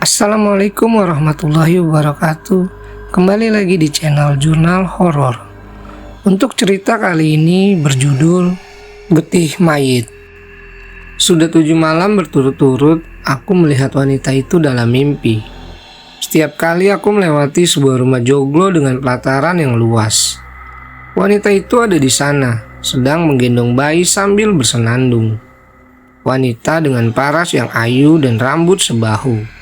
Assalamualaikum warahmatullahi wabarakatuh. Kembali lagi di channel Jurnal Horor. Untuk cerita kali ini berjudul Getih Mayit. Sudah 7 malam berturut-turut aku melihat wanita itu dalam mimpi. Setiap kali aku melewati sebuah rumah joglo dengan pelataran yang luas, wanita itu ada di sana, sedang menggendong bayi sambil bersenandung. Wanita dengan paras yang ayu dan rambut sebahu.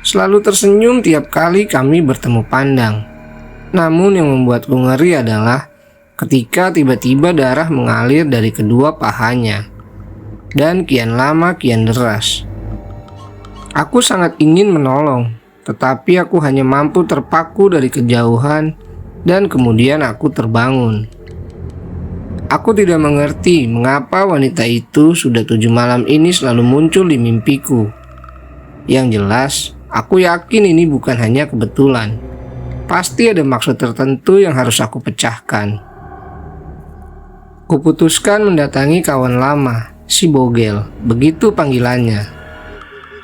Selalu tersenyum tiap kali kami bertemu pandang. Namun yang membuatku ngeri adalah ketika tiba-tiba darah mengalir dari kedua pahanya. Dan kian lama kian deras. Aku sangat ingin menolong, tetapi aku hanya mampu terpaku dari kejauhan dan kemudian aku terbangun. Aku tidak mengerti mengapa wanita itu sudah 7 malam ini selalu muncul di mimpiku. Yang jelas, aku yakin ini bukan hanya kebetulan. Pasti ada maksud tertentu yang harus aku pecahkan. Kuputuskan mendatangi kawan lama, si Bogel, begitu panggilannya.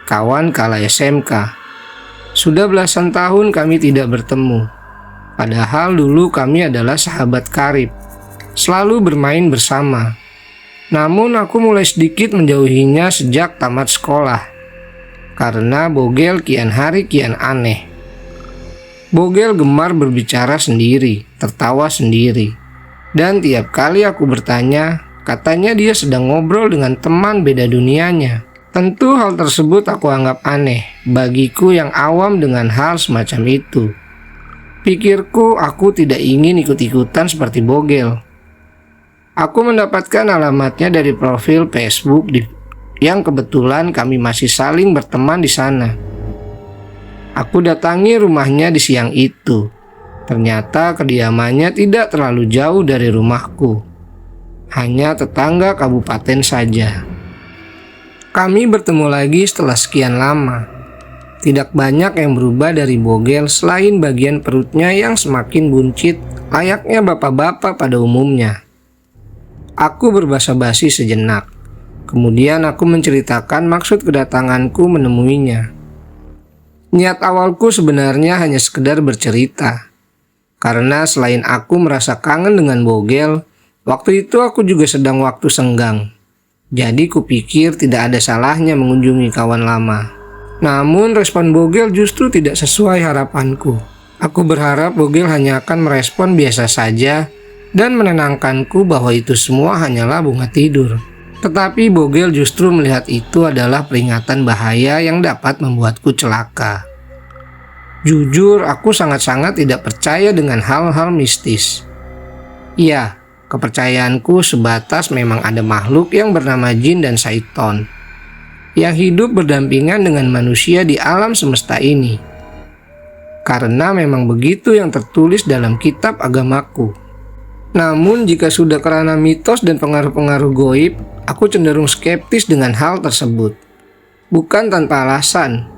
Kawan kala SMK. Sudah belasan tahun kami tidak bertemu. Padahal dulu kami adalah sahabat karib, selalu bermain bersama. Namun aku mulai sedikit menjauhinya sejak tamat sekolah. Karena Bogel kian hari kian aneh. Bogel gemar berbicara sendiri, tertawa sendiri. Dan tiap kali aku bertanya, katanya dia sedang ngobrol dengan teman beda dunianya. Tentu hal tersebut aku anggap aneh bagiku yang awam dengan hal semacam itu. Pikirku aku tidak ingin ikut-ikutan seperti Bogel. Aku mendapatkan alamatnya dari profil Facebook yang kebetulan kami masih saling berteman di sana. Aku datangi rumahnya di siang itu. Ternyata kediamannya tidak terlalu jauh dari rumahku. Hanya tetangga kabupaten saja. Kami bertemu lagi setelah sekian lama. Tidak banyak yang berubah dari Bogel selain bagian perutnya yang semakin buncit, layaknya bapak-bapak pada umumnya. Aku berbasa-basi sejenak. Kemudian aku menceritakan maksud kedatanganku menemuinya. Niat awalku sebenarnya hanya sekedar bercerita. Karena selain aku merasa kangen dengan Bogel, waktu itu aku juga sedang waktu senggang. Jadi kupikir tidak ada salahnya mengunjungi kawan lama. Namun respon Bogel justru tidak sesuai harapanku. Aku berharap Bogel hanya akan merespon biasa saja dan menenangkanku bahwa itu semua hanyalah bunga tidur. Tetapi Bogel justru melihat itu adalah peringatan bahaya yang dapat membuatku celaka. Jujur, aku sangat-sangat tidak percaya dengan hal-hal mistis. Iya, kepercayaanku sebatas memang ada makhluk yang bernama jin dan syaiton yang hidup berdampingan dengan manusia di alam semesta ini. Karena memang begitu yang tertulis dalam kitab agamaku. Namun jika sudah karena mitos dan pengaruh-pengaruh goib, aku cenderung skeptis dengan hal tersebut. Bukan tanpa alasan.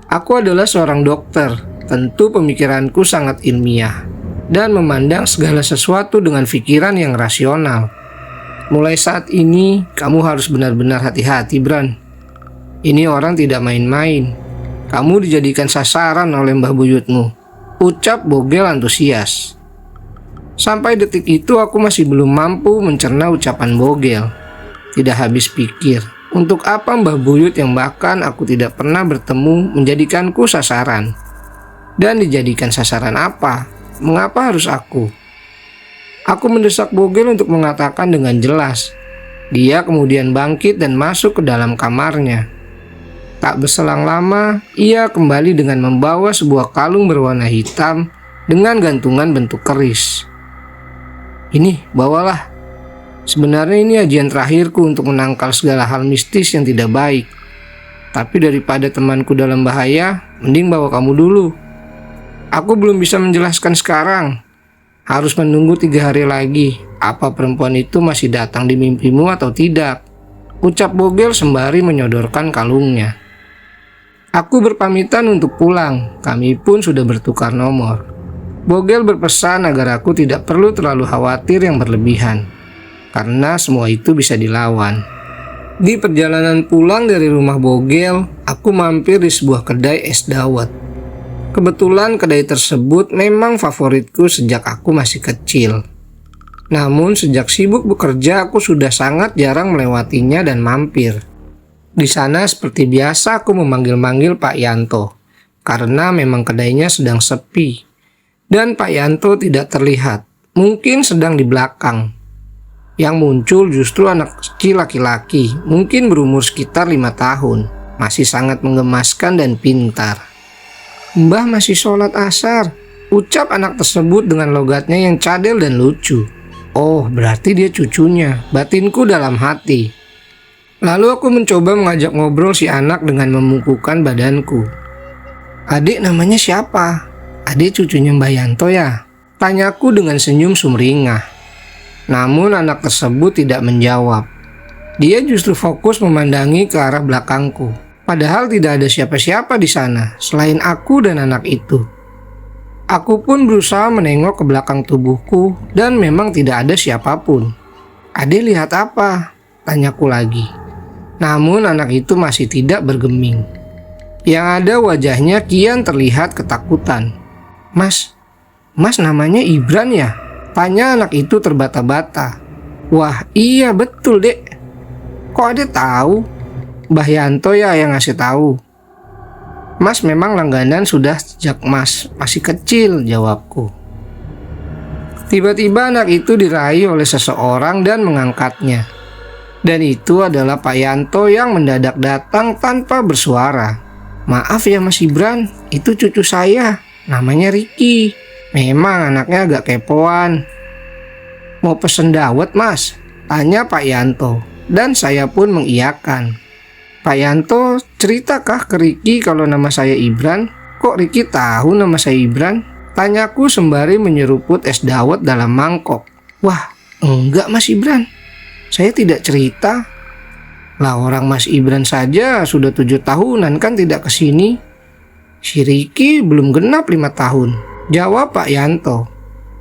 Aku adalah seorang dokter, tentu pemikiranku sangat ilmiah dan memandang segala sesuatu dengan pikiran yang rasional. Mulai saat ini, kamu harus benar-benar hati-hati, Bran. Ini orang tidak main-main. Kamu dijadikan sasaran oleh mbah buyutmu, ucap Bogel antusias. Sampai detik itu aku masih belum mampu mencerna ucapan Bogel. Tidak habis pikir, untuk apa mbah buyut yang bahkan aku tidak pernah bertemu menjadikanku sasaran? Dan dijadikan sasaran apa? Mengapa harus aku? Aku mendesak Bogel untuk mengatakan dengan jelas. Dia kemudian bangkit dan masuk ke dalam kamarnya. Tak berselang lama, ia kembali dengan membawa sebuah kalung berwarna hitam dengan gantungan bentuk keris. Ini, bawalah. Sebenarnya ini ajian terakhirku untuk menangkal segala hal mistis yang tidak baik. Tapi daripada temanku dalam bahaya, mending bawa kamu dulu. Aku belum bisa menjelaskan sekarang. Harus menunggu 3 hari lagi. Apa perempuan itu masih datang di mimpimu atau tidak? Ucap Bogel sembari menyodorkan kalungnya. Aku berpamitan untuk pulang. Kami pun sudah bertukar nomor. Bogel berpesan agar aku tidak perlu terlalu khawatir yang berlebihan, karena semua itu bisa dilawan. Di perjalanan pulang dari rumah Bogel, aku mampir di sebuah kedai es dawet. Kebetulan kedai tersebut memang favoritku sejak aku masih kecil. Namun sejak sibuk bekerja, aku sudah sangat jarang melewatinya dan mampir. Di sana seperti biasa aku memanggil-manggil Pak Yanto, karena memang kedainya sedang sepi. Dan Pak Yanto tidak terlihat, mungkin sedang di belakang. Yang muncul justru anak kecil laki-laki, mungkin berumur sekitar 5 tahun, masih sangat menggemaskan dan pintar. "Mbah masih sholat asar," ucap anak tersebut dengan logatnya yang cadel dan lucu. Oh, berarti dia cucunya, batinku dalam hati. Lalu aku mencoba mengajak ngobrol si anak dengan memungkukkan badanku. "Adik namanya siapa?" "Adik cucunya Mbah Yanto ya?" tanyaku dengan senyum sumringah. Namun anak tersebut tidak menjawab. Dia justru fokus memandangi ke arah belakangku. Padahal tidak ada siapa-siapa di sana selain aku dan anak itu. Aku pun berusaha menengok ke belakang tubuhku dan memang tidak ada siapapun. "Adik lihat apa?" tanyaku lagi. Namun anak itu masih tidak bergeming. Yang ada wajahnya kian terlihat ketakutan. Mas namanya Ibran ya?" tanya anak itu terbata-bata. "Wah iya betul dek. Kok adek tahu?" "Mbah Yanto ya yang ngasih tahu." "Mas memang langganan sudah sejak mas masih kecil," jawabku. Tiba-tiba anak itu diraih oleh seseorang dan mengangkatnya. Dan itu adalah Pak Yanto yang mendadak datang tanpa bersuara. "Maaf ya Mas Ibran, itu cucu saya, namanya Ricky. Memang anaknya agak kepoan." "Mau pesen dawet mas?" tanya Pak Yanto, dan saya pun mengiyakan. "Pak Yanto, ceritakah ke Ricky kalau nama saya Ibran?" "Kok Ricky tahu nama saya Ibran?" tanyaku sembari menyeruput es dawet dalam mangkok. "Wah, enggak Mas Ibran, saya tidak cerita." "Lah orang Mas Ibran saja sudah 7 tahunan kan tidak kesini. Si Ricky belum genap 5 tahun. Jawab Pak Yanto.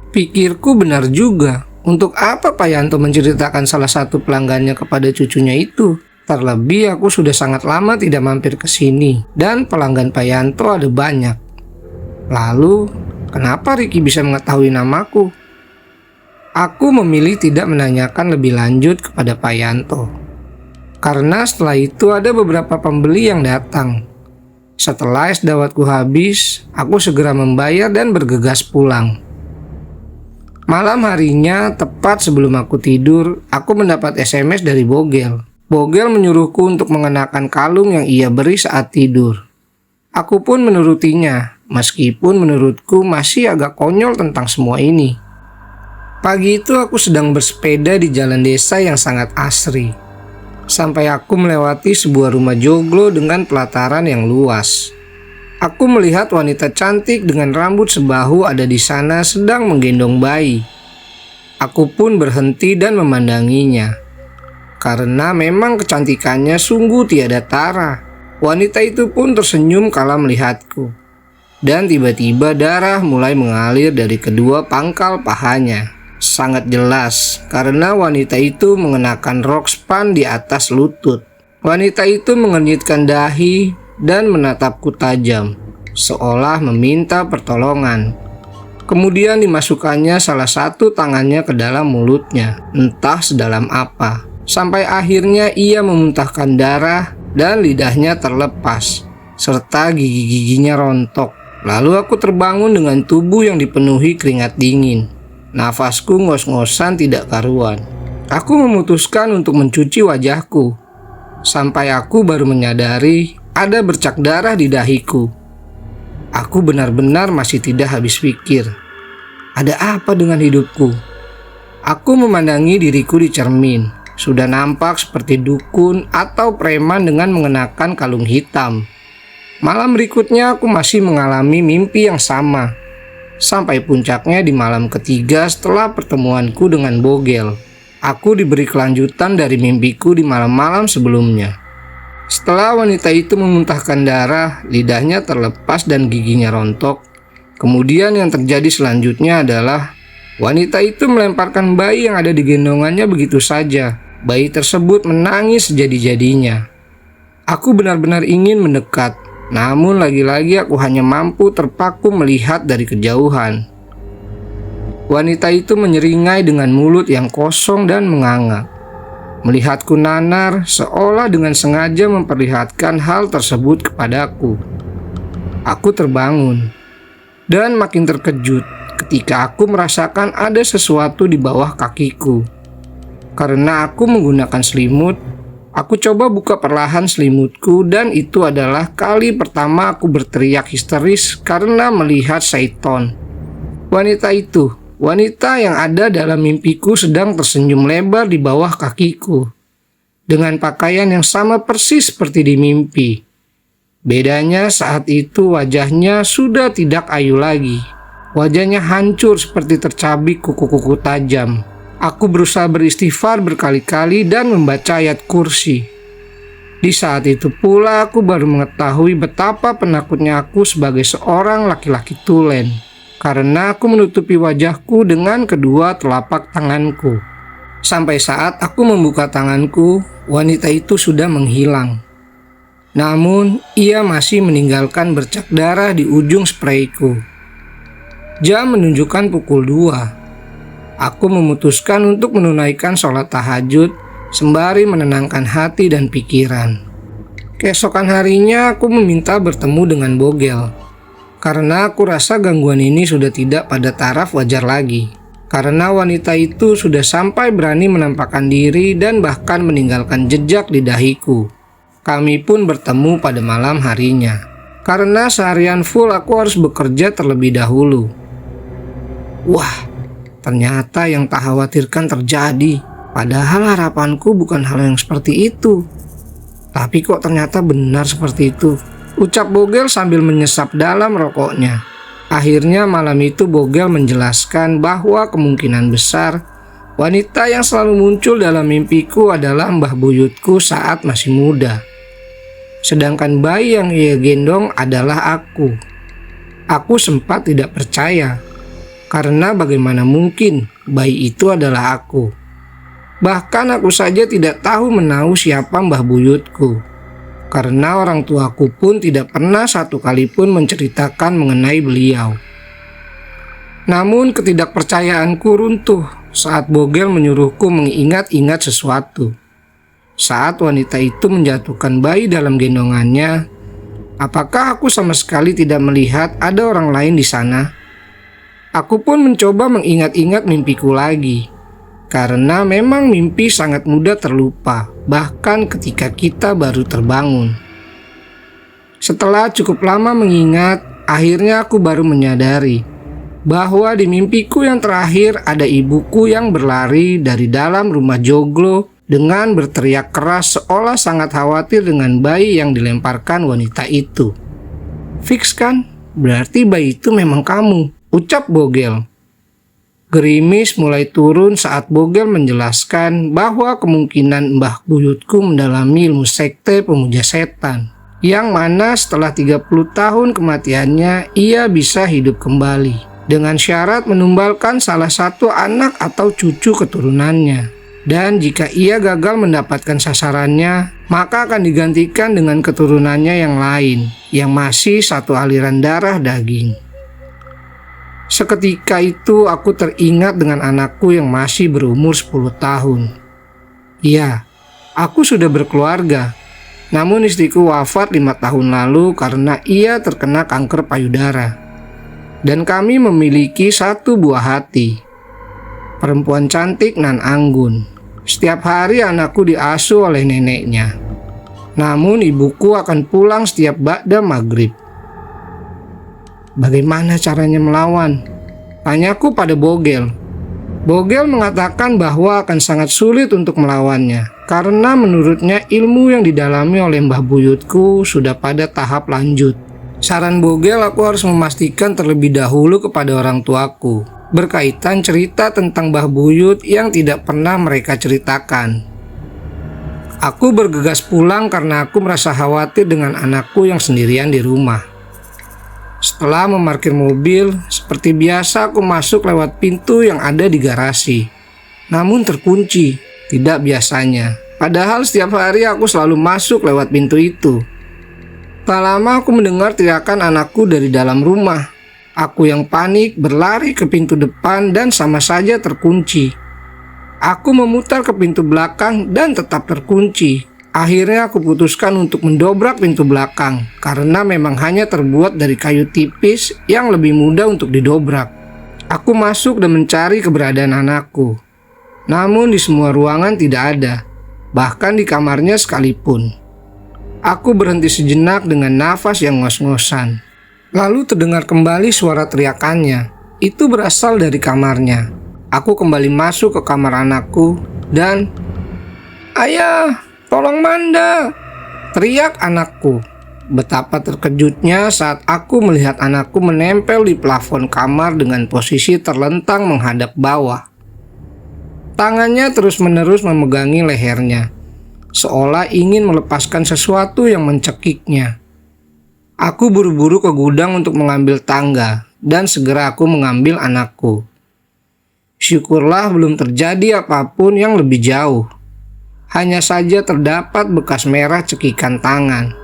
Pikirku benar juga. Untuk apa Pak Yanto menceritakan salah satu pelanggannya kepada cucunya itu? Terlebih aku sudah sangat lama tidak mampir ke sini dan pelanggan Pak Yanto ada banyak. Lalu, kenapa Ricky bisa mengetahui namaku? Aku memilih tidak menanyakan lebih lanjut kepada Pak Yanto. Karena setelah itu ada beberapa pembeli yang datang. Setelah es dawetku habis, aku segera membayar dan bergegas pulang. Malam harinya, tepat sebelum aku tidur, aku mendapat SMS dari Bogel. Bogel menyuruhku untuk mengenakan kalung yang ia beri saat tidur. Aku pun menurutinya, meskipun menurutku masih agak konyol tentang semua ini. Pagi itu aku sedang bersepeda di jalan desa yang sangat asri. Sampai aku melewati sebuah rumah joglo dengan pelataran yang luas. Aku melihat wanita cantik dengan rambut sebahu ada di sana sedang menggendong bayi. Aku pun berhenti dan memandanginya. Karena memang kecantikannya sungguh tiada tara. Wanita itu pun tersenyum kala melihatku. Dan tiba-tiba darah mulai mengalir dari kedua pangkal pahanya. Sangat jelas karena wanita itu mengenakan rok span di atas lutut. Wanita itu mengernyitkan dahi dan menatapku tajam, seolah meminta pertolongan. Kemudian dimasukkannya salah satu tangannya ke dalam mulutnya, entah sedalam apa. Sampai akhirnya ia memuntahkan darah dan lidahnya terlepas, serta gigi-giginya rontok. Lalu aku terbangun dengan tubuh yang dipenuhi keringat dingin. Nafasku ngos-ngosan tidak karuan. Aku memutuskan untuk mencuci wajahku. Sampai aku baru menyadari ada bercak darah di dahiku. Aku benar-benar masih tidak habis pikir. Ada apa dengan hidupku? Aku memandangi diriku di cermin. Sudah nampak seperti dukun atau preman dengan mengenakan kalung hitam. Malam berikutnya aku masih mengalami mimpi yang sama. Sampai puncaknya di malam ketiga setelah pertemuanku dengan Bogel. Aku diberi kelanjutan dari mimpiku di malam-malam sebelumnya. Setelah wanita itu memuntahkan darah, lidahnya terlepas dan giginya rontok. Kemudian yang terjadi selanjutnya adalah wanita itu melemparkan bayi yang ada di gendongannya begitu saja bayi tersebut menangis sejadi-jadinya. Aku benar-benar ingin mendekat, namun lagi-lagi aku hanya mampu terpaku melihat dari kejauhan. Wanita itu menyeringai dengan mulut yang kosong dan menganga. Melihatku nanar, seolah dengan sengaja memperlihatkan hal tersebut kepadaku. Aku terbangun dan makin terkejut ketika aku merasakan ada sesuatu di bawah kakiku. Karena aku menggunakan selimut, aku coba buka perlahan selimutku dan itu adalah kali pertama aku berteriak histeris karena melihat Saiton. Wanita yang ada dalam mimpiku sedang tersenyum lebar di bawah kakiku, dengan pakaian yang sama persis seperti di mimpi. Bedanya saat itu wajahnya sudah tidak ayu lagi. Wajahnya hancur seperti tercabik kuku-kuku tajam. Aku berusaha beristighfar berkali-kali dan membaca ayat kursi. Di saat itu pula aku baru mengetahui betapa penakutnya aku sebagai seorang laki-laki tulen. Karena aku menutupi wajahku dengan kedua telapak tanganku. Sampai saat aku membuka tanganku, wanita itu sudah menghilang. Namun, ia masih meninggalkan bercak darah di ujung sprayku. Jam menunjukkan pukul 2. Aku memutuskan untuk menunaikan sholat tahajud sembari menenangkan hati dan pikiran. Keesokan harinya aku meminta bertemu dengan Bogel. Karena aku rasa gangguan ini sudah tidak pada taraf wajar lagi. Karena wanita itu sudah sampai berani menampakkan diri dan bahkan meninggalkan jejak di dahiku. Kami pun bertemu pada malam harinya. Karena seharian full aku harus bekerja terlebih dahulu. Wah, ternyata yang tak khawatirkan terjadi. Padahal harapanku bukan hal yang seperti itu. Tapi kok ternyata benar seperti itu. Ucap Bogel sambil menyesap dalam rokoknya. Akhirnya malam itu Bogel menjelaskan bahwa kemungkinan besar wanita yang selalu muncul dalam mimpiku adalah mbah buyutku saat masih muda. Sedangkan bayi yang ia gendong adalah aku. Aku sempat tidak percaya. Karena bagaimana mungkin bayi itu adalah aku. Bahkan aku saja tidak tahu menahu siapa mbah buyutku. Karena orang tuaku pun tidak pernah satu kali pun menceritakan mengenai beliau. Namun ketidakpercayaanku runtuh saat Bogel menyuruhku mengingat-ingat sesuatu. Saat wanita itu menjatuhkan bayi dalam gendongannya, apakah aku sama sekali tidak melihat ada orang lain di sana? Aku pun mencoba mengingat-ingat mimpiku lagi. Karena memang mimpi sangat mudah terlupa, bahkan ketika kita baru terbangun. Setelah cukup lama mengingat, akhirnya aku baru menyadari bahwa di mimpiku yang terakhir ada ibuku yang berlari dari dalam rumah joglo dengan berteriak keras seolah sangat khawatir dengan bayi yang dilemparkan wanita itu. Fix kan? Berarti bayi itu memang kamu, ucap Bogel. Gerimis mulai turun saat Bogel menjelaskan bahwa kemungkinan mbah buyutku mendalami ilmu sekte pemuja setan, yang mana setelah 30 tahun kematiannya ia bisa hidup kembali dengan syarat menumbalkan salah satu anak atau cucu keturunannya. Dan jika ia gagal mendapatkan sasarannya, maka akan digantikan dengan keturunannya yang lain yang masih satu aliran darah daging. Seketika itu aku teringat dengan anakku yang masih berumur 10 tahun. Ya, aku sudah berkeluarga. Namun istriku wafat 5 tahun lalu karena ia terkena kanker payudara. Dan kami memiliki satu buah hati. Perempuan cantik nan anggun. Setiap hari anakku diasuh oleh neneknya. Namun ibuku akan pulang setiap ba'da maghrib. Bagaimana caranya melawan? Tanyaku pada Bogel. Bogel mengatakan bahwa akan sangat sulit untuk melawannya karena menurutnya ilmu yang didalami oleh mbah buyutku sudah pada tahap lanjut. Saran Bogel, aku harus memastikan terlebih dahulu kepada orang tuaku berkaitan cerita tentang mbah buyut yang tidak pernah mereka ceritakan. Aku bergegas pulang karena aku merasa khawatir dengan anakku yang sendirian di rumah. Setelah memarkir mobil, seperti biasa aku masuk lewat pintu yang ada di garasi. Namun terkunci, tidak biasanya. Padahal setiap hari aku selalu masuk lewat pintu itu. Tak lama aku mendengar teriakan anakku dari dalam rumah. Aku yang panik berlari ke pintu depan dan sama saja terkunci. Aku memutar ke pintu belakang dan tetap terkunci. Akhirnya aku putuskan untuk mendobrak pintu belakang karena memang hanya terbuat dari kayu tipis yang lebih mudah untuk didobrak. Aku masuk dan mencari keberadaan anakku. Namun di semua ruangan tidak ada, bahkan di kamarnya sekalipun. Aku berhenti sejenak dengan nafas yang ngos-ngosan. Lalu terdengar kembali suara teriakannya. Itu berasal dari kamarnya. Aku kembali masuk ke kamar anakku dan "Ayah, tolong Manda!" teriak anakku. Betapa terkejutnya saat aku melihat anakku menempel di plafon kamar dengan posisi terlentang menghadap bawah. Tangannya terus-menerus memegangi lehernya, seolah ingin melepaskan sesuatu yang mencekiknya. Aku buru-buru ke gudang untuk mengambil tangga dan segera aku mengambil anakku. Syukurlah belum terjadi apapun yang lebih jauh. Hanya saja terdapat bekas merah cekikan tangan.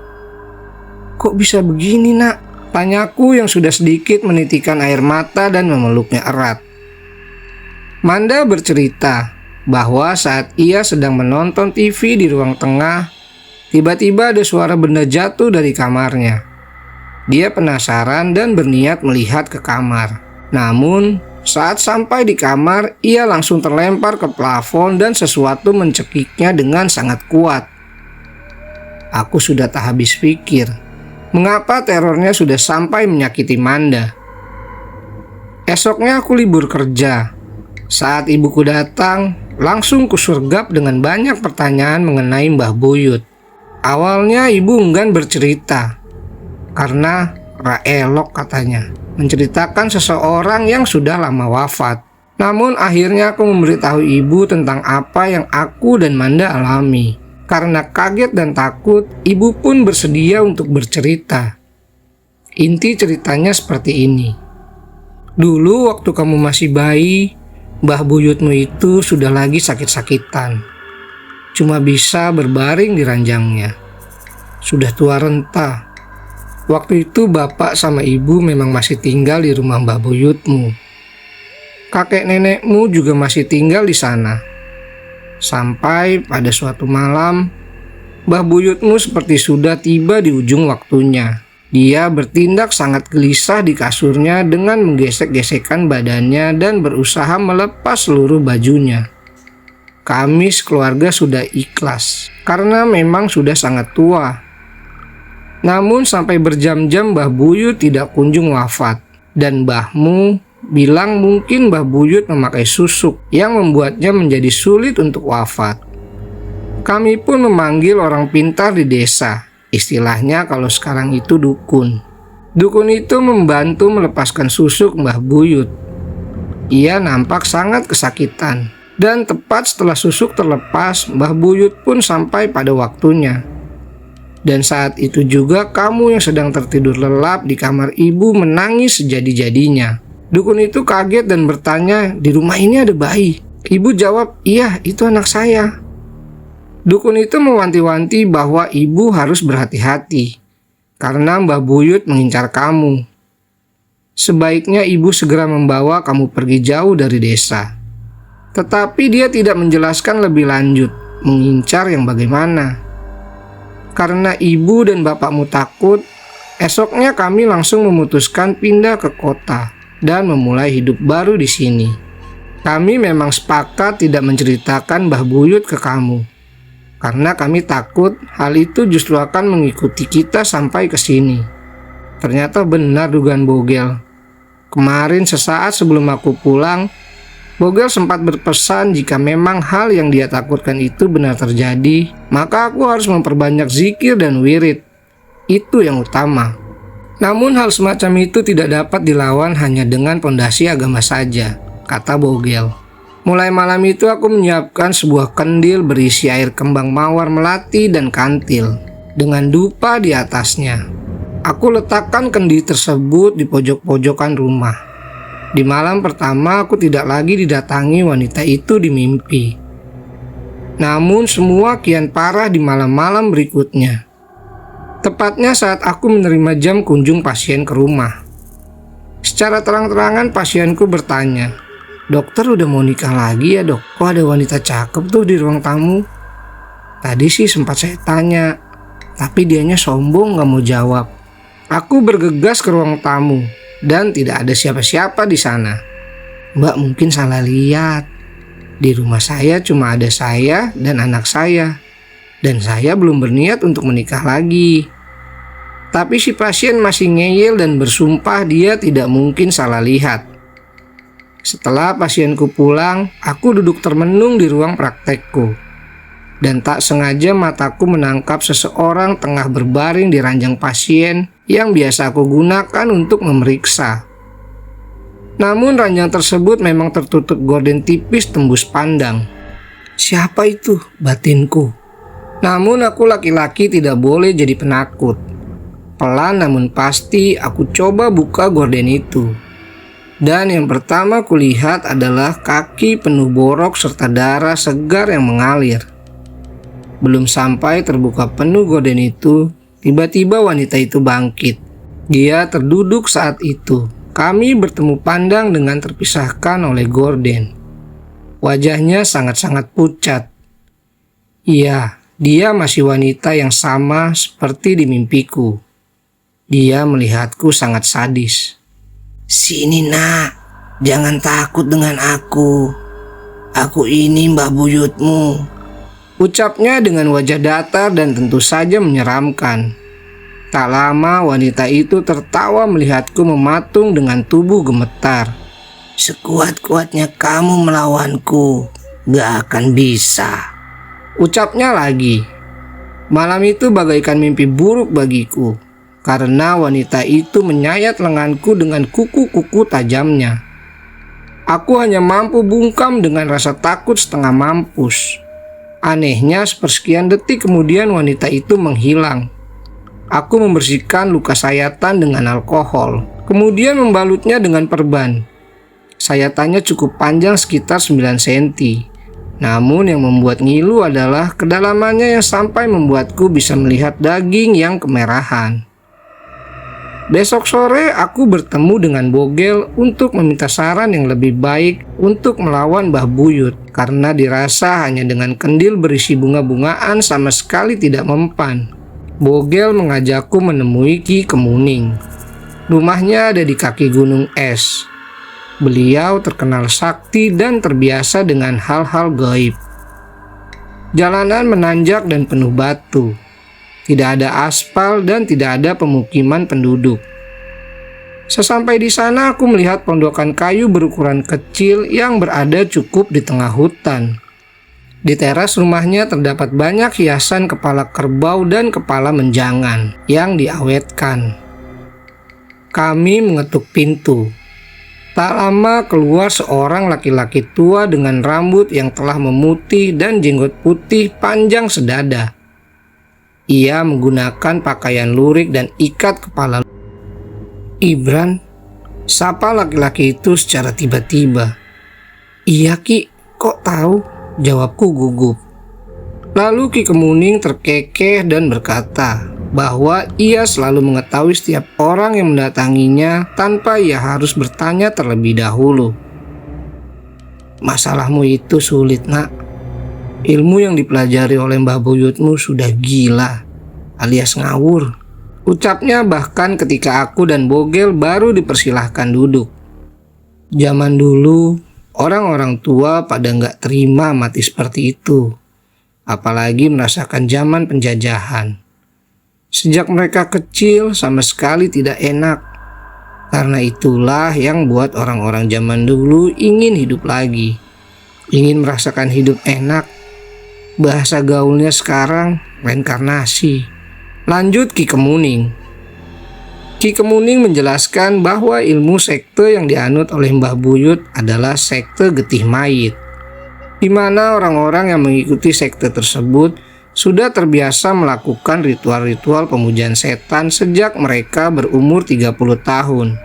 "Kok bisa begini, Nak?" tanyaku yang sudah sedikit menitikan air mata dan memeluknya erat. Manda bercerita bahwa saat ia sedang menonton TV di ruang tengah, tiba-tiba ada suara benda jatuh dari kamarnya. Dia penasaran dan berniat melihat ke kamar. Namun, saat sampai di kamar, ia langsung terlempar ke plafon dan sesuatu mencekiknya dengan sangat kuat. Aku sudah tak habis pikir, mengapa terornya sudah sampai menyakiti Manda. Esoknya aku libur kerja. Saat ibuku datang, langsung kusergap dengan banyak pertanyaan mengenai Mbah Buyut. Awalnya ibu enggan bercerita, karena ra elok katanya menceritakan seseorang yang sudah lama wafat. Namun akhirnya aku memberitahu ibu tentang apa yang aku dan Manda alami. Karena kaget dan takut, ibu pun bersedia untuk bercerita. Inti ceritanya seperti ini. Dulu waktu kamu masih bayi, Mbah Buyutmu itu sudah lagi sakit-sakitan. Cuma bisa berbaring di ranjangnya. Sudah tua renta. Waktu itu bapak sama ibu memang masih tinggal di rumah Mbah Buyutmu. Kakek nenekmu juga masih tinggal di sana. Sampai pada suatu malam, Mbah Buyutmu seperti sudah tiba di ujung waktunya. Dia bertindak sangat gelisah di kasurnya dengan menggesek-gesekkan badannya dan berusaha melepas seluruh bajunya. Kami sekeluarga sudah ikhlas, karena memang sudah sangat tua. Namun sampai berjam-jam Mbah Buyut tidak kunjung wafat. Dan mbahmu bilang mungkin Mbah Buyut memakai susuk yang membuatnya menjadi sulit untuk wafat. Kami pun memanggil orang pintar di desa. Istilahnya kalau sekarang itu dukun. Dukun itu membantu melepaskan susuk Mbah Buyut. Ia nampak sangat kesakitan. Dan tepat setelah susuk terlepas, Mbah Buyut pun sampai pada waktunya. Dan saat itu juga kamu yang sedang tertidur lelap di kamar ibu menangis sejadi-jadinya. Dukun itu kaget dan bertanya, "Di rumah ini ada bayi?" Ibu jawab, "Iya, itu anak saya." Dukun itu mewanti-wanti bahwa ibu harus berhati-hati karena Mbah Buyut mengincar kamu. Sebaiknya ibu segera membawa kamu pergi jauh dari desa. Tetapi dia tidak menjelaskan lebih lanjut mengincar yang bagaimana. Karena ibu dan bapakmu takut, esoknya kami langsung memutuskan pindah ke kota dan memulai hidup baru di sini. Kami memang sepakat tidak menceritakan Mbah Buyut ke kamu, karena kami takut hal itu justru akan mengikuti kita sampai ke sini. Ternyata benar dugaan Bogel. Kemarin sesaat sebelum aku pulang, Bogel sempat berpesan jika memang hal yang dia takutkan itu benar terjadi, maka aku harus memperbanyak zikir dan wirid. Itu yang utama. Namun hal semacam itu tidak dapat dilawan hanya dengan pondasi agama saja, kata Bogel. Mulai malam itu aku menyiapkan sebuah kendil berisi air kembang mawar melati dan kantil, dengan dupa di atasnya. Aku letakkan kendi tersebut di pojok-pojokan rumah. Di malam pertama aku tidak lagi didatangi wanita itu di mimpi. Namun semua kian parah di malam-malam berikutnya. Tepatnya saat aku menerima jam kunjung pasien ke rumah. Secara terang-terangan pasienku bertanya, "Dokter udah mau nikah lagi ya dok? Kok ada wanita cakep tuh di ruang tamu?" Tadi sih sempat saya tanya, tapi dianya sombong gak mau jawab. Aku bergegas ke ruang tamu dan tidak ada siapa-siapa di sana. Mbak mungkin salah lihat. Di rumah saya cuma ada saya dan anak saya. Dan saya belum berniat untuk menikah lagi. Tapi si pasien masih ngeyel dan bersumpah dia tidak mungkin salah lihat. Setelah pasienku pulang, aku duduk termenung di ruang praktekku. Dan tak sengaja mataku menangkap seseorang tengah berbaring di ranjang pasien yang biasa aku gunakan untuk memeriksa. Namun ranjang tersebut memang tertutup gorden tipis tembus pandang. Siapa itu? Batinku. Namun aku laki-laki tidak boleh jadi penakut. Pelan namun pasti aku coba buka gorden itu. Dan yang pertama kulihat adalah kaki penuh borok serta darah segar yang mengalir. Belum sampai terbuka penuh gorden itu, tiba-tiba wanita itu bangkit. Dia terduduk saat itu. Kami bertemu pandang dengan terpisahkan oleh gorden. Wajahnya sangat-sangat pucat. Iya, dia masih wanita yang sama seperti di mimpiku. Dia melihatku sangat sadis. "Sini nak, jangan takut dengan aku. Aku ini mbah buyutmu," ucapnya dengan wajah datar dan tentu saja menyeramkan. Tak lama wanita itu tertawa melihatku mematung dengan tubuh gemetar. "Sekuat-kuatnya kamu melawanku, gak akan bisa," ucapnya lagi. Malam itu bagaikan mimpi buruk bagiku, karena wanita itu menyayat lenganku dengan kuku-kuku tajamnya. Aku hanya mampu bungkam dengan rasa takut setengah mampus. Anehnya sepersekian detik kemudian wanita itu menghilang. Aku membersihkan luka sayatan dengan alkohol, kemudian membalutnya dengan perban. Sayatannya cukup panjang sekitar 9 cm. Namun yang membuat ngilu adalah kedalamannya yang sampai membuatku bisa melihat daging yang kemerahan. Besok sore aku bertemu dengan Bogel untuk meminta saran yang lebih baik untuk melawan Mbah Buyut, karena dirasa hanya dengan kendil berisi bunga-bungaan sama sekali tidak mempan. Bogel mengajakku menemui Ki Kemuning. Rumahnya ada di kaki gunung es. Beliau terkenal sakti dan terbiasa dengan hal-hal gaib. Jalanan menanjak dan penuh batu. Tidak ada aspal dan tidak ada pemukiman penduduk. Sesampai di sana aku melihat pondokan kayu berukuran kecil yang berada cukup di tengah hutan. Di teras rumahnya terdapat banyak hiasan kepala kerbau dan kepala menjangan yang diawetkan. Kami mengetuk pintu. Tak lama keluar seorang laki-laki tua dengan rambut yang telah memutih dan jenggot putih panjang sedada. Ia menggunakan pakaian lurik dan ikat kepala. "Ibran," sapa laki-laki itu secara tiba-tiba. "Iya Ki, kok tahu?" jawabku gugup. Lalu Ki Kemuning terkekeh dan berkata bahwa ia selalu mengetahui setiap orang yang mendatanginya tanpa ia harus bertanya terlebih dahulu. "Masalahmu itu sulit nak. Ilmu yang dipelajari oleh Mbah Buyutmu sudah gila alias ngawur," ucapnya bahkan ketika aku dan Bogel baru dipersilahkan duduk. Zaman dulu orang-orang tua pada nggak terima mati seperti itu, apalagi merasakan zaman penjajahan. Sejak mereka kecil sama sekali tidak enak. Karena itulah yang buat orang-orang zaman dulu ingin hidup lagi, ingin merasakan hidup enak. Bahasa gaulnya sekarang reinkarnasi. Lanjut Ki Kemuning. Ki Kemuning menjelaskan bahwa ilmu sekte yang dianut oleh Mbah Buyut adalah sekte getih mayit, di mana orang-orang yang mengikuti sekte tersebut sudah terbiasa melakukan ritual-ritual pemujaan setan sejak mereka berumur 30 tahun.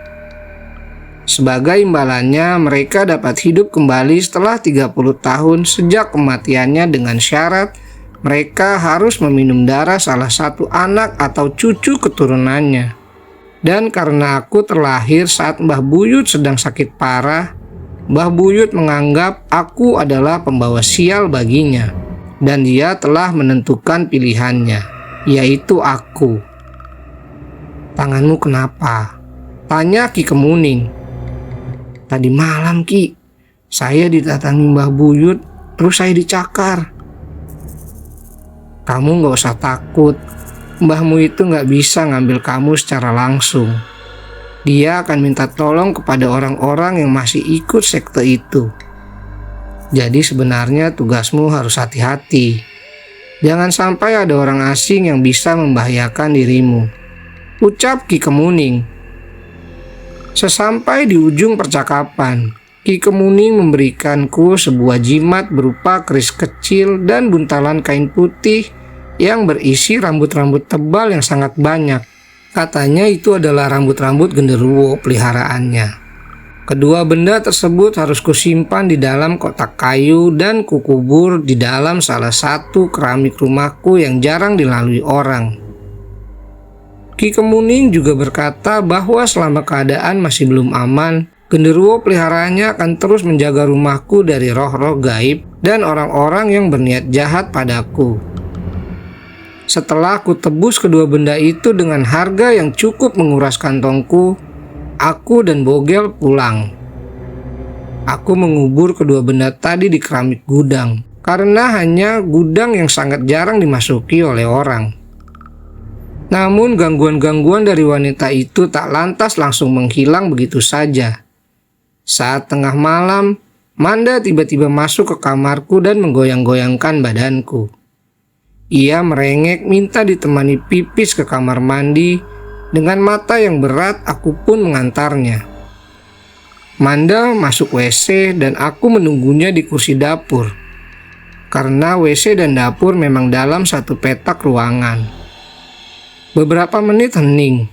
Sebagai imbalannya, mereka dapat hidup kembali setelah 30 tahun sejak kematiannya dengan syarat mereka harus meminum darah salah satu anak atau cucu keturunannya. Dan karena aku terlahir saat Mbah Buyut sedang sakit parah, Mbah Buyut menganggap aku adalah pembawa sial baginya. Dan dia telah menentukan pilihannya, yaitu aku. "Tanganmu kenapa?" tanya Ki Kemuning. "Tadi malam, Ki, saya didatangi Mbah Buyut, terus saya dicakar." "Kamu gak usah takut, mbahmu itu gak bisa ngambil kamu secara langsung. Dia akan minta tolong kepada orang-orang yang masih ikut sekte itu. Jadi sebenarnya tugasmu harus hati-hati. Jangan sampai ada orang asing yang bisa membahayakan dirimu," ucap Ki Kemuning. Sesampai di ujung percakapan, Ki Kemuning memberikanku sebuah jimat berupa keris kecil dan buntalan kain putih yang berisi rambut-rambut tebal yang sangat banyak. Katanya itu adalah rambut-rambut genderuwo peliharaannya. Kedua benda tersebut harus kusimpan di dalam kotak kayu dan kukubur di dalam salah satu keramik rumahku yang jarang dilalui orang. Ki Kemuning juga berkata bahwa selama keadaan masih belum aman, genderuwo peliharaannya akan terus menjaga rumahku dari roh-roh gaib dan orang-orang yang berniat jahat padaku. Setelah aku tebus kedua benda itu dengan harga yang cukup menguras kantongku, aku dan Bogel pulang. Aku mengubur kedua benda tadi di keramik gudang, karena hanya gudang yang sangat jarang dimasuki oleh orang. Namun gangguan-gangguan dari wanita itu tak lantas langsung menghilang begitu saja. Saat tengah malam, Manda tiba-tiba masuk ke kamarku dan menggoyang-goyangkan badanku. Ia merengek minta ditemani pipis ke kamar mandi. Dengan mata yang berat, aku pun mengantarnya. Manda masuk WC dan aku menunggunya di kursi dapur. Karena WC dan dapur memang dalam satu petak ruangan. Beberapa menit hening,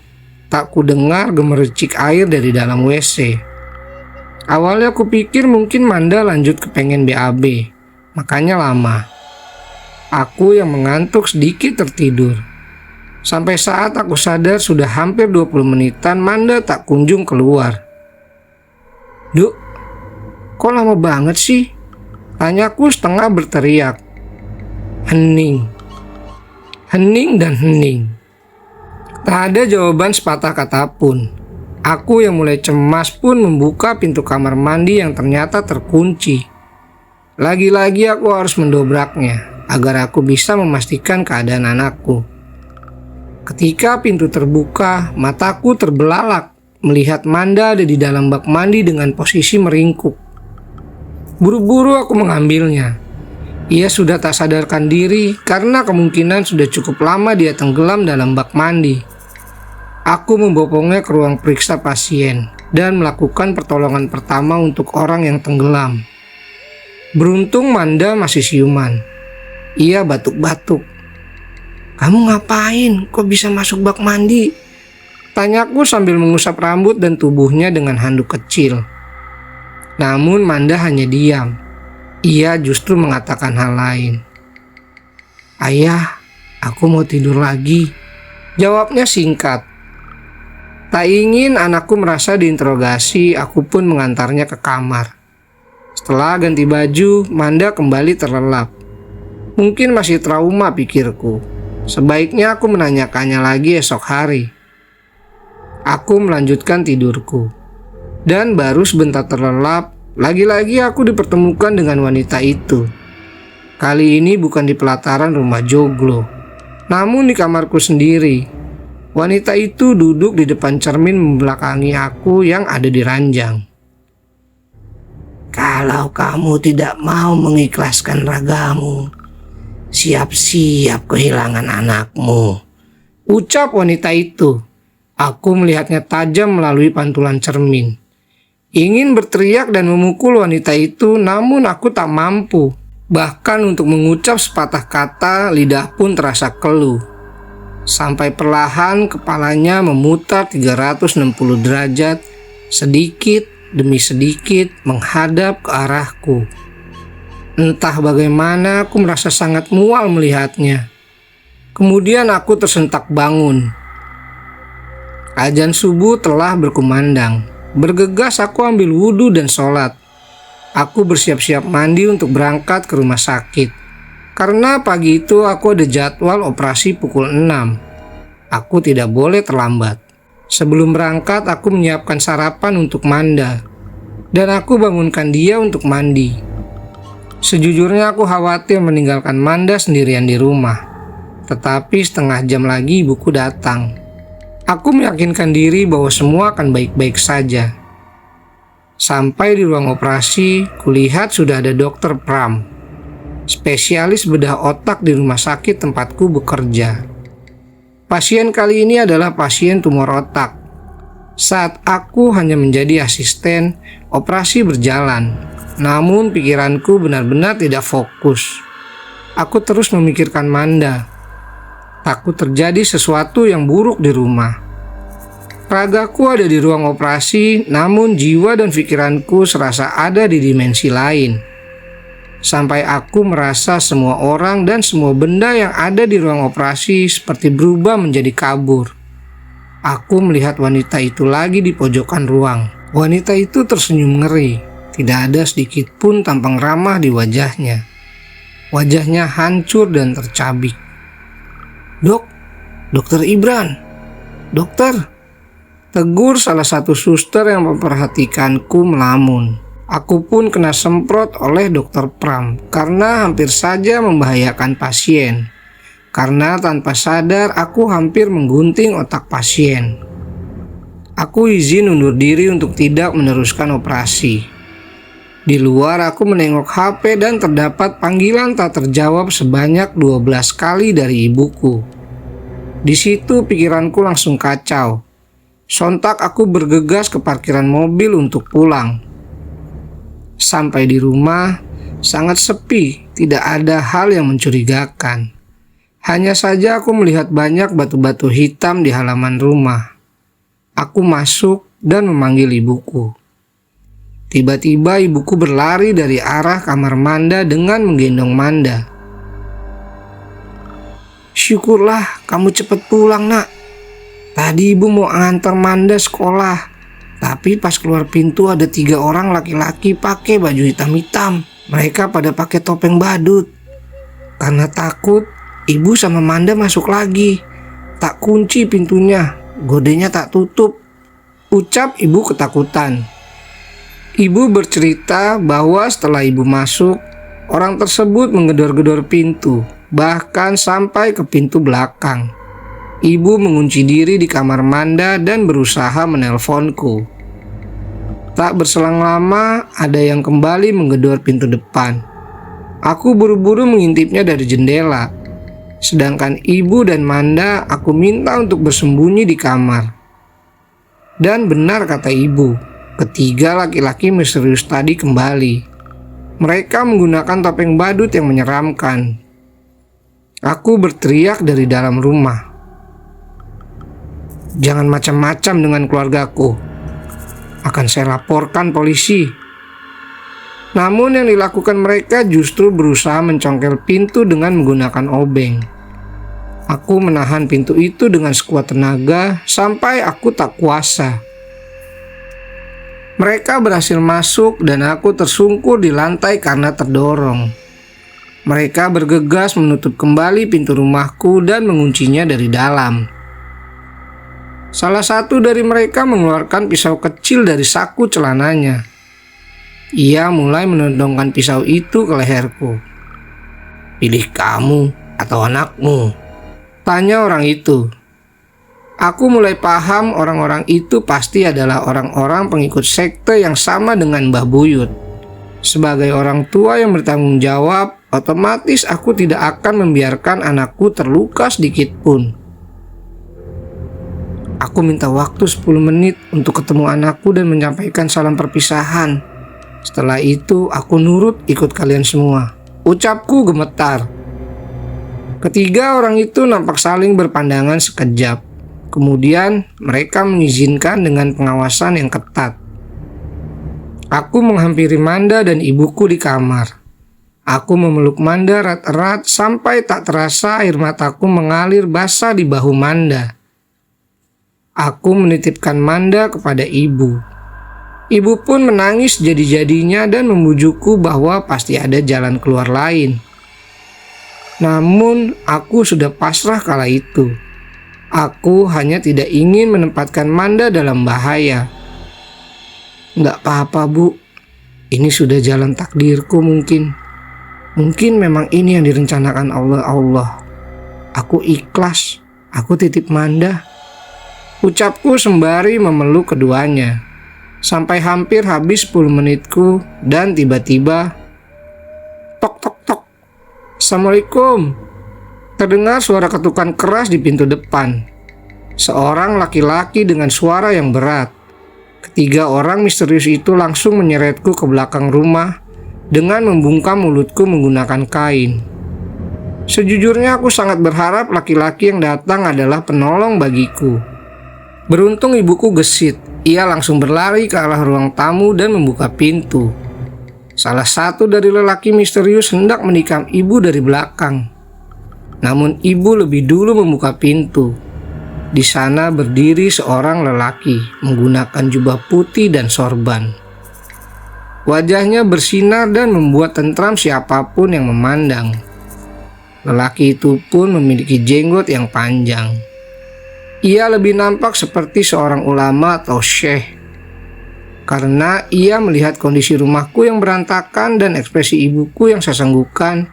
tak kudengar gemericik air dari dalam WC. Awalnya aku pikir mungkin Manda lanjut ke pengen BAB, makanya lama. Aku yang mengantuk sedikit tertidur. Sampai saat aku sadar sudah hampir 20 menitan Manda tak kunjung keluar. "Duk, kok lama banget sih?" tanyaku setengah berteriak. Hening. Hening dan hening. Tak ada jawaban sepatah kata pun. Aku yang mulai cemas pun membuka pintu kamar mandi yang ternyata terkunci. Lagi-lagi aku harus mendobraknya agar aku bisa memastikan keadaan anakku. Ketika pintu terbuka, mataku terbelalak melihat Manda ada di dalam bak mandi dengan posisi meringkuk. Buru-buru aku mengambilnya. Ia sudah tak sadarkan diri karena kemungkinan sudah cukup lama dia tenggelam dalam bak mandi. Aku membopongnya ke ruang periksa pasien dan melakukan pertolongan pertama untuk orang yang tenggelam. Beruntung Manda masih siuman. Ia batuk-batuk. "Kamu ngapain? Kok bisa masuk bak mandi?" tanyaku sambil mengusap rambut dan tubuhnya dengan handuk kecil. Namun Manda hanya diam. Ia justru mengatakan hal lain. "Ayah, aku mau tidur lagi," jawabnya singkat. Tak ingin anakku merasa diinterogasi, aku pun mengantarnya ke kamar. Setelah ganti baju, Manda kembali terlelap. Mungkin masih trauma, pikirku. Sebaiknya aku menanyakannya lagi esok hari. Aku melanjutkan tidurku. Dan baru sebentar terlelap, lagi-lagi aku dipertemukan dengan wanita itu. Kali ini bukan di pelataran rumah joglo, namun di kamarku sendiri. Wanita itu duduk di depan cermin membelakangi aku yang ada di ranjang. "Kalau kamu tidak mau mengikhlaskan ragamu, siap-siap kehilangan anakmu," ucap wanita itu. Aku melihatnya tajam melalui pantulan cermin. Ingin berteriak dan memukul wanita itu, namun aku tak mampu. Bahkan untuk mengucap sepatah kata, lidah pun terasa keluh. Sampai perlahan kepalanya memutar 360 derajat sedikit demi sedikit menghadap ke arahku. Entah bagaimana aku merasa sangat mual melihatnya. Kemudian aku tersentak bangun. Azan subuh telah berkumandang. Bergegas aku ambil wudhu dan sholat. Aku bersiap-siap mandi untuk berangkat ke rumah sakit. Karena pagi itu aku ada jadwal operasi pukul 6. Aku tidak boleh terlambat. Sebelum berangkat aku menyiapkan sarapan untuk Manda. Dan aku bangunkan dia untuk mandi. Sejujurnya aku khawatir meninggalkan Manda sendirian di rumah. Tetapi setengah jam lagi ibuku datang. Aku meyakinkan diri bahwa semua akan baik-baik saja. Sampai di ruang operasi, kulihat sudah ada Dokter Pram, spesialis bedah otak di rumah sakit tempatku bekerja. Pasien kali ini adalah pasien tumor otak. Saat aku hanya menjadi asisten, operasi berjalan. Namun pikiranku benar-benar tidak fokus. Aku terus memikirkan Manda. Takut terjadi sesuatu yang buruk di rumah. Ragaku ada di ruang operasi, namun jiwa dan pikiranku serasa ada di dimensi lain. Sampai aku merasa semua orang dan semua benda yang ada di ruang operasi seperti berubah menjadi kabur. Aku melihat wanita itu lagi di pojokan ruang. Wanita itu tersenyum ngeri. Tidak ada sedikit pun tampang ramah di wajahnya. Wajahnya hancur dan tercabik. Dokter Ibran, dokter, tegur salah satu suster yang memperhatikanku melamun. Aku pun kena semprot oleh Dokter Pram karena hampir saja membahayakan pasien. Karena tanpa sadar aku hampir menggunting otak pasien. Aku izin undur diri untuk tidak meneruskan operasi. Di luar aku menengok HP dan terdapat panggilan tak terjawab sebanyak 12 kali dari ibuku. Di situ pikiranku langsung kacau. Sontak aku bergegas ke parkiran mobil untuk pulang. Sampai di rumah, sangat sepi, tidak ada hal yang mencurigakan. Hanya saja aku melihat banyak batu-batu hitam di halaman rumah. Aku masuk dan memanggil ibuku. Tiba-tiba ibuku berlari dari arah kamar Manda dengan menggendong Manda. Syukurlah kamu cepat pulang, nak. Tadi ibu mau antar Manda sekolah, tapi pas keluar pintu ada 3 orang laki-laki pakai baju hitam-hitam. Mereka pada pakai topeng badut. Karena takut, ibu sama Manda masuk lagi. Tak kunci pintunya, godenya tak tutup. Ucap ibu ketakutan. Ibu bercerita bahwa setelah ibu masuk, orang tersebut menggedor-gedor pintu, bahkan sampai ke pintu belakang. Ibu mengunci diri di kamar Manda dan berusaha menelponku. Tak berselang lama, ada yang kembali menggedor pintu depan. Aku buru-buru mengintipnya dari jendela. Sedangkan ibu dan Manda aku minta untuk bersembunyi di kamar. Dan benar kata ibu. Ketiga laki-laki misterius tadi kembali. Mereka menggunakan topeng badut yang menyeramkan. Aku berteriak dari dalam rumah. Jangan macam-macam dengan keluargaku. Akan saya laporkan polisi. Namun yang dilakukan mereka justru berusaha mencongkel pintu dengan menggunakan obeng. Aku menahan pintu itu dengan sekuat tenaga sampai aku tak kuasa. Mereka berhasil masuk dan aku tersungkur di lantai karena terdorong. Mereka bergegas menutup kembali pintu rumahku dan menguncinya dari dalam. Salah satu dari mereka mengeluarkan pisau kecil dari saku celananya. Ia mulai menodongkan pisau itu ke leherku. Pilih kamu atau anakmu? Tanya orang itu. Aku mulai paham orang-orang itu pasti adalah orang-orang pengikut sekte yang sama dengan Mbah Buyut. Sebagai orang tua yang bertanggung jawab, otomatis aku tidak akan membiarkan anakku terluka sedikit pun. Aku minta waktu 10 menit untuk ketemu anakku dan menyampaikan salam perpisahan. Setelah itu aku nurut ikut kalian semua. Ucapku gemetar. Ketiga orang itu nampak saling berpandangan sekejap. Kemudian mereka mengizinkan dengan pengawasan yang ketat. Aku menghampiri Manda dan ibuku di kamar. Aku memeluk Manda erat-erat sampai tak terasa air mataku mengalir basah di bahu Manda. Aku menitipkan Manda kepada ibu. Ibu pun menangis jadi-jadinya dan membujukku bahwa pasti ada jalan keluar lain. Namun aku sudah pasrah kala itu. Aku hanya tidak ingin menempatkan Manda dalam bahaya. Nggak apa-apa, Bu. Ini sudah jalan takdirku mungkin. Mungkin memang ini yang direncanakan Allah. Aku ikhlas. Aku titip Manda. Ucapku sembari memeluk keduanya. Sampai hampir habis 10 menitku dan tiba-tiba tok tok tok. Assalamualaikum. Terdengar suara ketukan keras di pintu depan. Seorang laki-laki dengan suara yang berat. Ketiga orang misterius itu langsung menyeretku ke belakang rumah dengan membungkam mulutku menggunakan kain. Sejujurnya aku sangat berharap laki-laki yang datang adalah penolong bagiku. Beruntung ibuku gesit. Ia langsung berlari ke arah ruang tamu dan membuka pintu. Salah satu dari lelaki misterius hendak menikam ibu dari belakang. Namun ibu lebih dulu membuka pintu. Di sana berdiri seorang lelaki menggunakan jubah putih dan sorban. Wajahnya bersinar dan membuat tentram siapapun yang memandang. Lelaki itu pun memiliki jenggot yang panjang. Ia lebih nampak seperti seorang ulama atau syekh. Karena ia melihat kondisi rumahku yang berantakan dan ekspresi ibuku yang sesenggukan,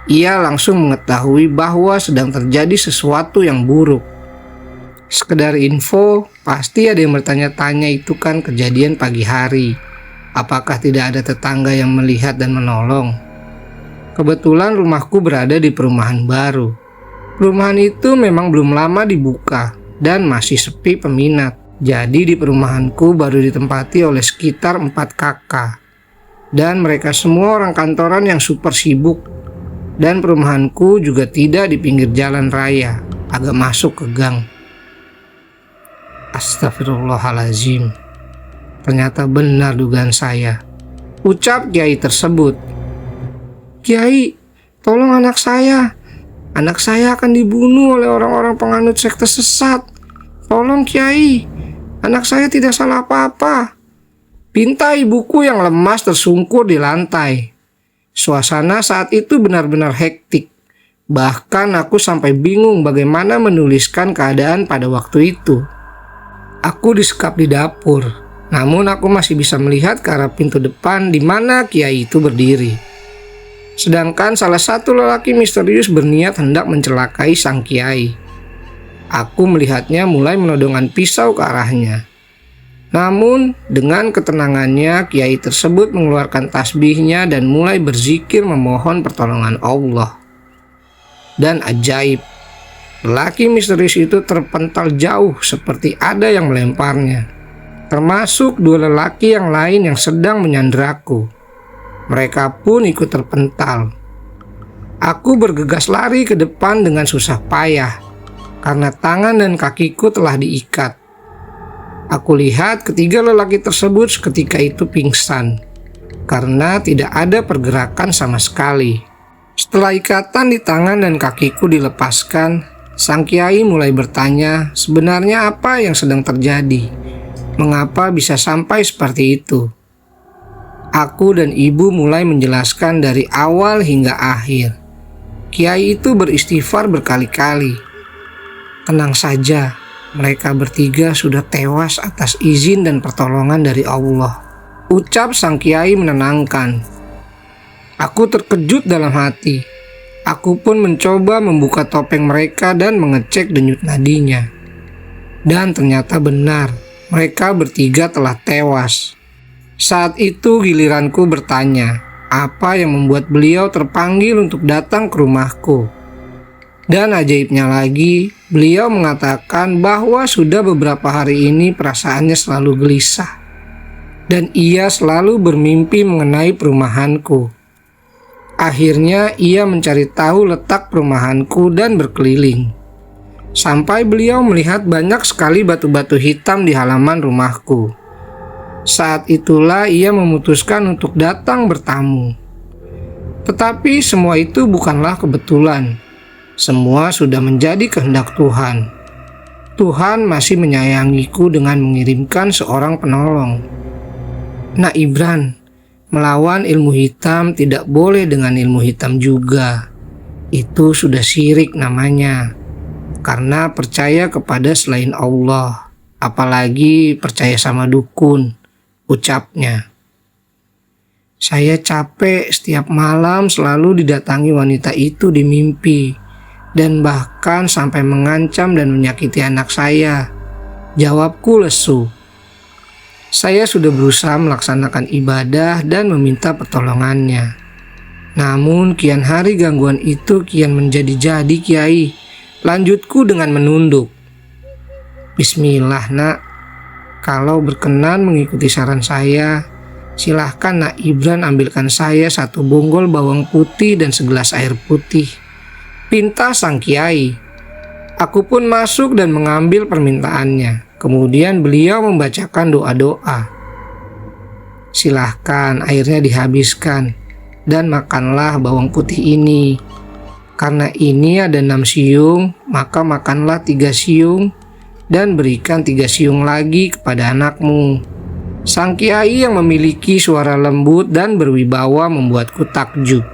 ia langsung mengetahui bahwa sedang terjadi sesuatu yang buruk. Sekedar info, pasti ada yang bertanya-tanya itu kan kejadian pagi hari. Apakah tidak ada tetangga yang melihat dan menolong? Kebetulan rumahku berada di perumahan baru. Perumahan itu memang belum lama dibuka dan masih sepi peminat. Jadi di perumahanku baru ditempati oleh sekitar 4 kakak. Dan mereka semua orang kantoran yang super sibuk. Dan perumahanku juga tidak di pinggir jalan raya, agak masuk ke gang. Astagfirullahalazim. Ternyata benar dugaan saya. Ucap kiai tersebut. Kiai, tolong anak saya. Anak saya akan dibunuh oleh orang-orang penganut sekte sesat. Tolong Kiai, anak saya tidak salah apa-apa. Pinta ibuku yang lemas tersungkur di lantai. Suasana saat itu benar-benar hektik. Bahkan aku sampai bingung bagaimana menuliskan keadaan pada waktu itu. Aku disekap di dapur, namun aku masih bisa melihat ke arah pintu depan di mana Kiai itu berdiri. Sedangkan salah satu lelaki misterius berniat hendak mencelakai sang kiai. Aku melihatnya mulai menodongkan pisau ke arahnya. Namun dengan ketenangannya kiai tersebut mengeluarkan tasbihnya dan mulai berzikir memohon pertolongan Allah. Dan ajaib, lelaki misterius itu terpental jauh seperti ada yang melemparnya. Termasuk 2 lelaki yang lain yang sedang menyanderaku. Mereka pun ikut terpental. Aku bergegas lari ke depan dengan susah payah karena tangan dan kakiku telah diikat. Aku lihat ketiga lelaki tersebut seketika itu pingsan karena tidak ada pergerakan sama sekali. Setelah ikatan di tangan dan kakiku dilepaskan, sang kiai mulai bertanya sebenarnya apa yang sedang terjadi. Mengapa bisa sampai seperti itu? Aku dan ibu mulai menjelaskan dari awal hingga akhir. Kiai itu beristighfar berkali-kali. Tenang saja, mereka bertiga sudah tewas atas izin dan pertolongan dari Allah. Ucap sang kiai menenangkan. Aku terkejut dalam hati. Aku pun mencoba membuka topeng mereka dan mengecek denyut nadinya. Dan ternyata benar, mereka bertiga telah tewas. Saat itu giliranku bertanya, apa yang membuat beliau terpanggil untuk datang ke rumahku. Dan ajaibnya lagi, beliau mengatakan bahwa sudah beberapa hari ini perasaannya selalu gelisah. Dan ia selalu bermimpi mengenai perumahanku. Akhirnya ia mencari tahu letak perumahanku dan berkeliling. Sampai beliau melihat banyak sekali batu-batu hitam di halaman rumahku. Saat itulah ia memutuskan untuk datang bertamu. Tetapi semua itu bukanlah kebetulan. Semua sudah menjadi kehendak Tuhan. Tuhan masih menyayangiku dengan mengirimkan seorang penolong. Nak Ibran, melawan ilmu hitam tidak boleh dengan ilmu hitam juga. Itu sudah syirik namanya. Karena percaya kepada selain Allah, apalagi percaya sama dukun, ucapnya. Saya capek setiap malam selalu didatangi wanita itu di mimpi, dan bahkan sampai mengancam dan menyakiti anak saya. Jawabku lesu. Saya sudah berusaha melaksanakan ibadah dan meminta pertolongannya. Namun kian hari gangguan itu kian menjadi-jadi, Kiai. Lanjutku dengan menunduk. Bismillah, Nak. Kalau berkenan mengikuti saran saya, silahkan Nak Ibran ambilkan saya 1 bonggol bawang putih dan segelas air putih. Pinta sang Kiai. Aku pun masuk dan mengambil permintaannya. Kemudian beliau membacakan doa-doa. Silahkan airnya dihabiskan dan makanlah bawang putih ini. Karena ini ada 6 siung, maka makanlah 3 siung dan berikan 3 siung lagi kepada anakmu. Sang Kiai yang memiliki suara lembut dan berwibawa membuatku takjub.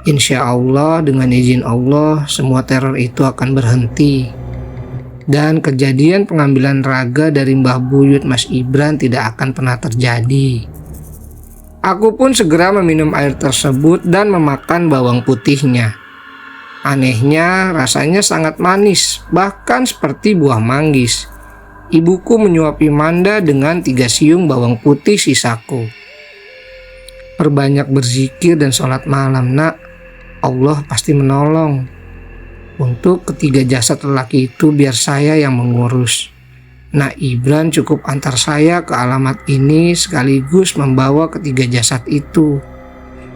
Insya Allah dengan izin Allah semua teror itu akan berhenti. Dan kejadian pengambilan raga dari Mbah Buyut Mas Ibran tidak akan pernah terjadi. Aku pun segera meminum air tersebut dan memakan bawang putihnya. Anehnya rasanya sangat manis, bahkan seperti buah manggis. Ibuku menyuapi Manda dengan 3 siung bawang putih sisaku. Perbanyak berzikir dan sholat malam, Nak. Allah pasti menolong. Untuk ketiga jasad lelaki itu biar saya yang mengurus. Nak Ibran cukup antar saya ke alamat ini sekaligus membawa ketiga jasad itu.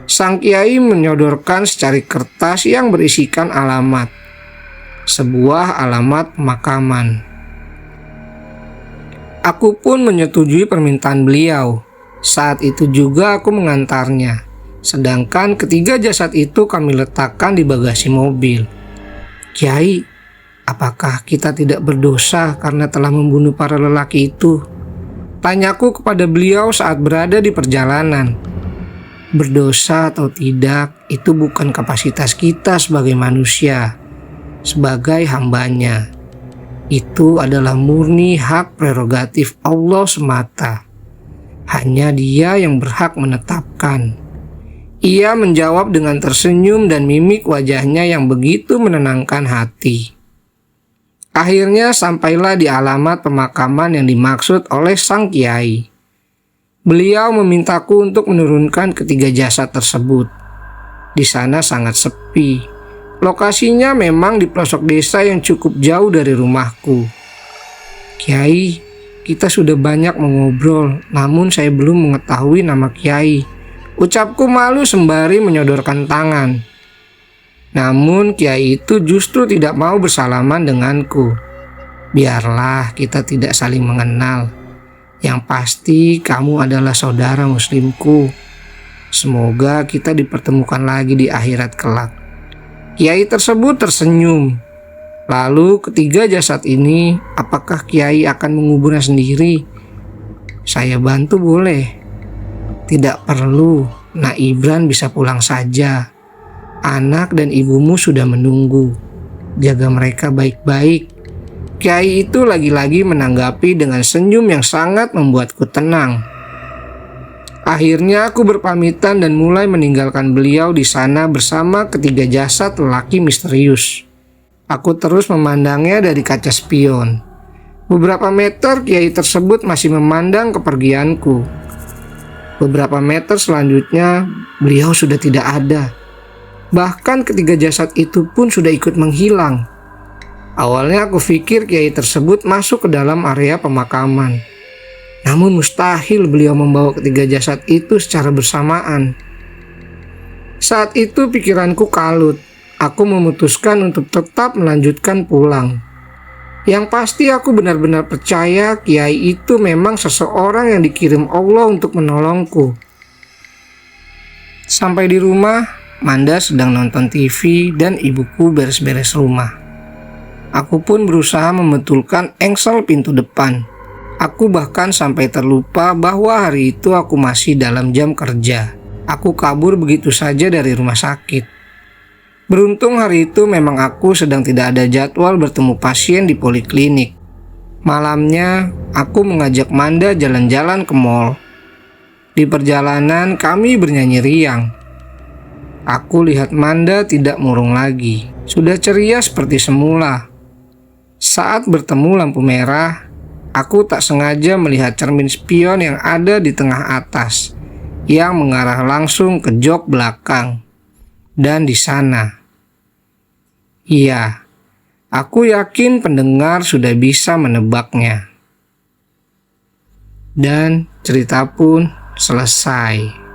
Sang Kiai menyodorkan secari kertas yang berisikan alamat. Sebuah alamat pemakaman. Aku pun menyetujui permintaan beliau. Saat itu juga aku mengantarnya. Sedangkan ketiga jasad itu kami letakkan di bagasi mobil. Kiai, apakah kita tidak berdosa karena telah membunuh para lelaki itu? Tanyaku kepada beliau saat berada di perjalanan. Berdosa atau tidak, itu bukan kapasitas kita sebagai manusia, sebagai hambanya. Itu adalah murni hak prerogatif Allah semata. Hanya Dia yang berhak menetapkan. Ia menjawab dengan tersenyum dan mimik wajahnya yang begitu menenangkan hati. Akhirnya sampailah di alamat pemakaman yang dimaksud oleh sang Kiai. Beliau memintaku untuk menurunkan ketiga jasad tersebut. Di sana sangat sepi. Lokasinya memang di pelosok desa yang cukup jauh dari rumahku. Kiai, kita sudah banyak mengobrol, namun saya belum mengetahui nama Kiai. Ucapku malu sembari menyodorkan tangan. Namun Kiai itu justru tidak mau bersalaman denganku. Biarlah kita tidak saling mengenal. Yang pasti kamu adalah saudara muslimku. Semoga kita dipertemukan lagi di akhirat kelak. Kiai tersebut tersenyum. Lalu ketiga jasad ini, apakah Kiai akan menguburnya sendiri? Saya bantu boleh? Tidak perlu, Nak Ibran bisa pulang saja. Anak dan ibumu sudah menunggu. Jaga mereka baik-baik. Kiai itu lagi-lagi menanggapi dengan senyum yang sangat membuatku tenang. Akhirnya aku berpamitan dan mulai meninggalkan beliau di sana bersama ketiga jasad lelaki misterius. Aku terus memandangnya dari kaca spion. Beberapa meter Kiai tersebut masih memandang kepergianku. Beberapa meter selanjutnya beliau sudah tidak ada. Bahkan ketiga jasad itu pun sudah ikut menghilang. Awalnya aku pikir Kiai tersebut masuk ke dalam area pemakaman. Namun mustahil beliau membawa ketiga jasad itu secara bersamaan. Saat itu pikiranku kalut. Aku memutuskan untuk tetap melanjutkan pulang. Yang pasti aku benar-benar percaya kiai itu memang seseorang yang dikirim Allah untuk menolongku. Sampai di rumah, Manda sedang nonton TV dan ibuku beres-beres rumah. Aku pun berusaha membetulkan engsel pintu depan. Aku bahkan sampai terlupa bahwa hari itu aku masih dalam jam kerja. Aku kabur begitu saja dari rumah sakit. Beruntung hari itu memang aku sedang tidak ada jadwal bertemu pasien di poliklinik. Malamnya, aku mengajak Manda jalan-jalan ke mall. Di perjalanan kami bernyanyi riang. Aku lihat Manda tidak murung lagi, sudah ceria seperti semula. Saat bertemu lampu merah, aku tak sengaja melihat cermin spion yang ada di tengah atas, yang mengarah langsung ke jok belakang. Dan di sana, iya, aku yakin pendengar sudah bisa menebaknya. Dan cerita pun selesai.